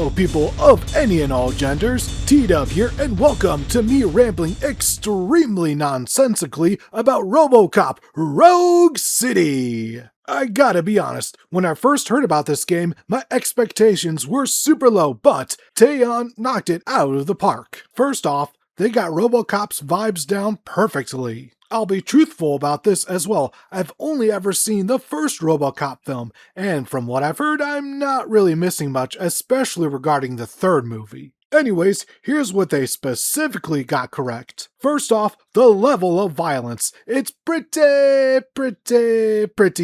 Hello people of any and all genders, T-Dub here, and welcome to me rambling extremely nonsensically about Robocop Rogue City. I gotta be honest, when I first heard about this game, my expectations were super low, but Taeyeon knocked it out of the park. First off, they got Robocop's vibes down perfectly. I'll be truthful about this as well. I've only ever seen the first Robocop film, and from what I've heard, I'm not really missing much, especially regarding the third movie. Anyways, here's what they specifically got correct. First off, the level of violence. It's pretty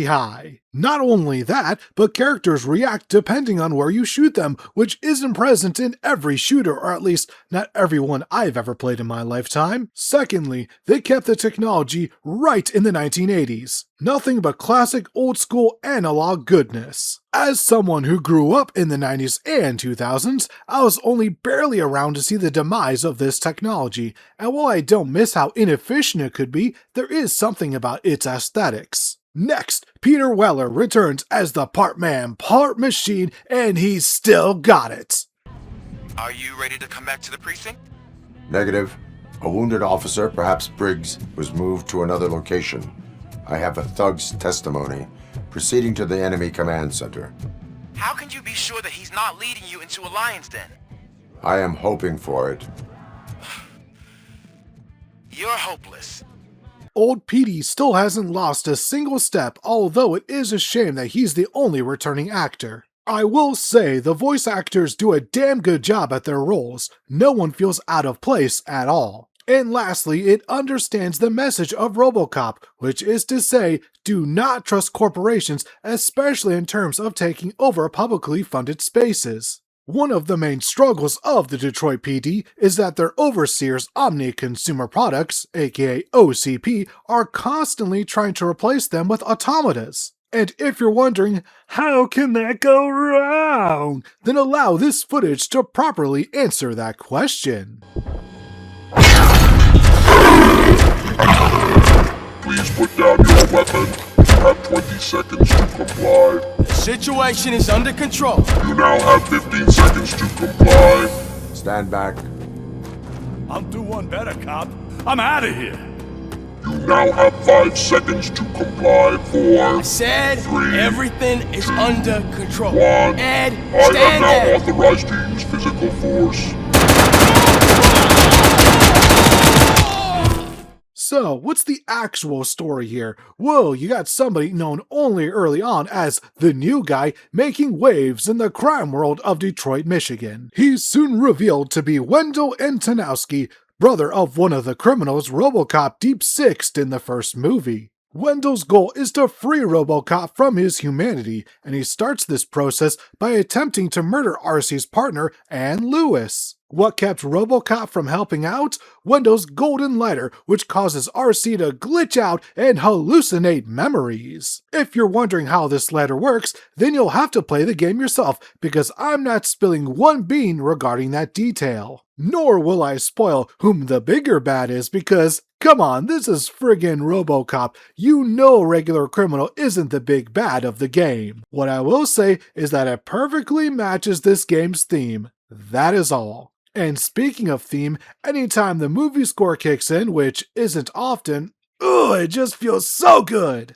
high. Not only that, but characters react depending on where you shoot them, which isn't present in every shooter, or at least not every one I've ever played in my lifetime. Secondly, they kept the technology right in the 1980s. Nothing but classic old school analog goodness. As someone who grew up in the 90s and 2000s, I was only barely around to see the demise of this technology, and while I don't miss how inefficient it could be, there is something about its aesthetics. Next, Peter Weller returns as the part man, part machine, and he's still got it. Are you ready to come back to the precinct? Negative. A wounded officer, perhaps Briggs, was moved to another location. I have a thug's testimony, proceeding to the enemy command center. How can you be sure that he's not leading you into a lion's den? I am hoping for it. You're hopeless. Old Petey still hasn't lost a single step, although it is a shame that he's the only returning actor. I will say the voice actors do a damn good job at their roles. No one feels out of place at all. And lastly, it understands the message of Robocop, which is to say, do not trust corporations, especially in terms of taking over publicly funded spaces. One of the main struggles of the Detroit PD is that their overseers, Omni Consumer Products, aka OCP, are constantly trying to replace them with automatas. And if you're wondering, how can that go wrong? Then allow this footage to properly answer that question. Please put down your weapon. You have 20 seconds to comply. The situation is under control. You now have 15 seconds to comply. Stand back. I'll do one better, cop. I'm out of here. You now have 5 seconds to comply. 4, I said 3, everything is under control. 1. Ed, I stand am now there. authorized to use physical force. So, what's the actual story here? Well, you got somebody known only early on as the new guy making waves in the crime world of Detroit, Michigan. He's soon revealed to be Wendell Antonowski, brother of one of the criminals Robocop deep-sixed in the first movie. Wendell's goal is to free Robocop from his humanity, and he starts this process by attempting to murder RC's partner, Ann Lewis. What kept Robocop from helping out? Wendell's golden lighter, which causes RC to glitch out and hallucinate memories. If you're wondering how this lighter works, then you'll have to play the game yourself, because I'm not spilling one bean regarding that detail. Nor will I spoil whom the bigger bad is, because, come on, this is friggin' Robocop. You know regular criminal isn't the big bad of the game. What I will say is that it perfectly matches this game's theme. That is all. And speaking of theme, anytime the movie score kicks in, which isn't often, it just feels so good!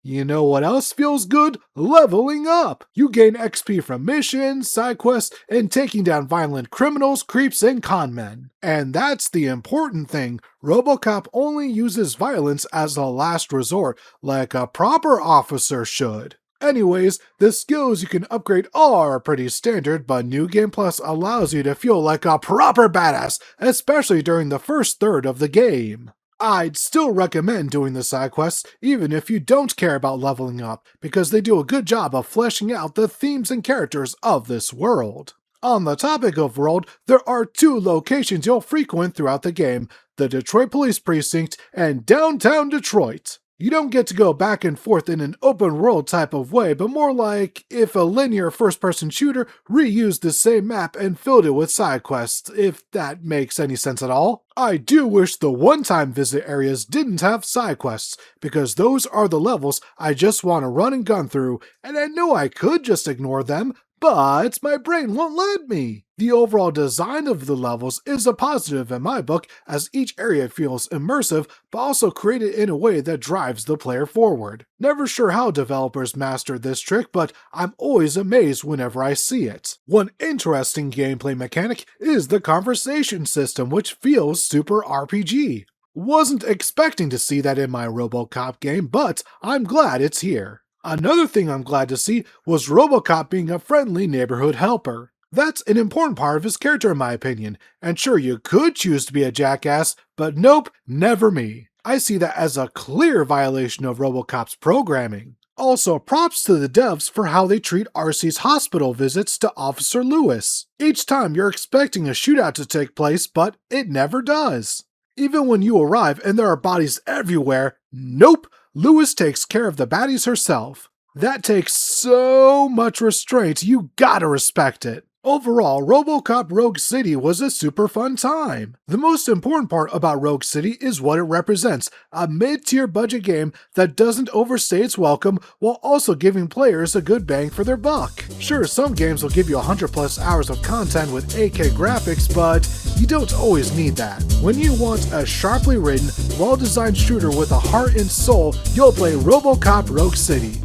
You know what else feels good? Leveling up! You gain XP from missions, side quests, and taking down violent criminals, creeps, and conmen. And that's the important thing. Robocop only uses violence as a last resort, like a proper officer should. Anyways, the skills you can upgrade are pretty standard, but New Game Plus allows you to feel like a proper badass, especially during the first third of the game. I'd still recommend doing the side quests, even if you don't care about leveling up, because they do a good job of fleshing out the themes and characters of this world. On the topic of world, there are 2 locations you'll frequent throughout the game, the Detroit Police Precinct and downtown Detroit. You don't get to go back and forth in an open world type of way, but more like if a linear first person shooter reused the same map and filled it with side quests, if that makes any sense at all. I do wish the one-time visit areas didn't have side quests, because those are the levels I just want to run and gun through, and I know I could just ignore them, but my brain won't let me. The overall design of the levels is a positive in my book, as each area feels immersive, but also created in a way that drives the player forward. Never sure how developers mastered this trick, but I'm always amazed whenever I see it. One interesting gameplay mechanic is the conversation system, which feels super RPG. Wasn't expecting to see that in my Robocop game, but I'm glad it's here. Another thing I'm glad to see was Robocop being a friendly neighborhood helper. That's an important part of his character in my opinion, and sure you could choose to be a jackass, but nope, never me. I see that as a clear violation of Robocop's programming. Also, props to the devs for how they treat RC's hospital visits to Officer Lewis. Each time you're expecting a shootout to take place, but it never does. Even when you arrive and there are bodies everywhere, nope, Lewis takes care of the baddies herself. That takes so much restraint, you gotta respect it. Overall, Robocop Rogue City was a super fun time. The most important part about Rogue City is what it represents, a mid-tier budget game that doesn't overstay its welcome while also giving players a good bang for their buck. Sure, some games will give you 100 plus hours of content with 8K graphics, but you don't always need that. When you want a sharply written, well-designed shooter with a heart and soul, you'll play Robocop Rogue City.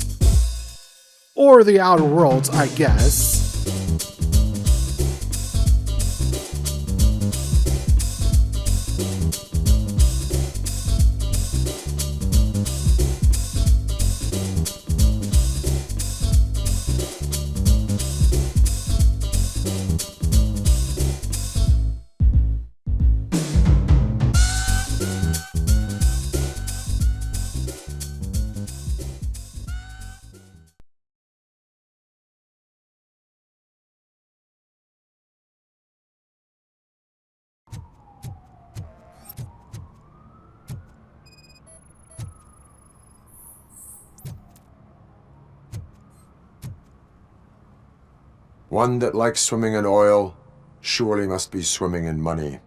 Or the Outer Worlds, I guess. One that likes swimming in oil surely must be swimming in money.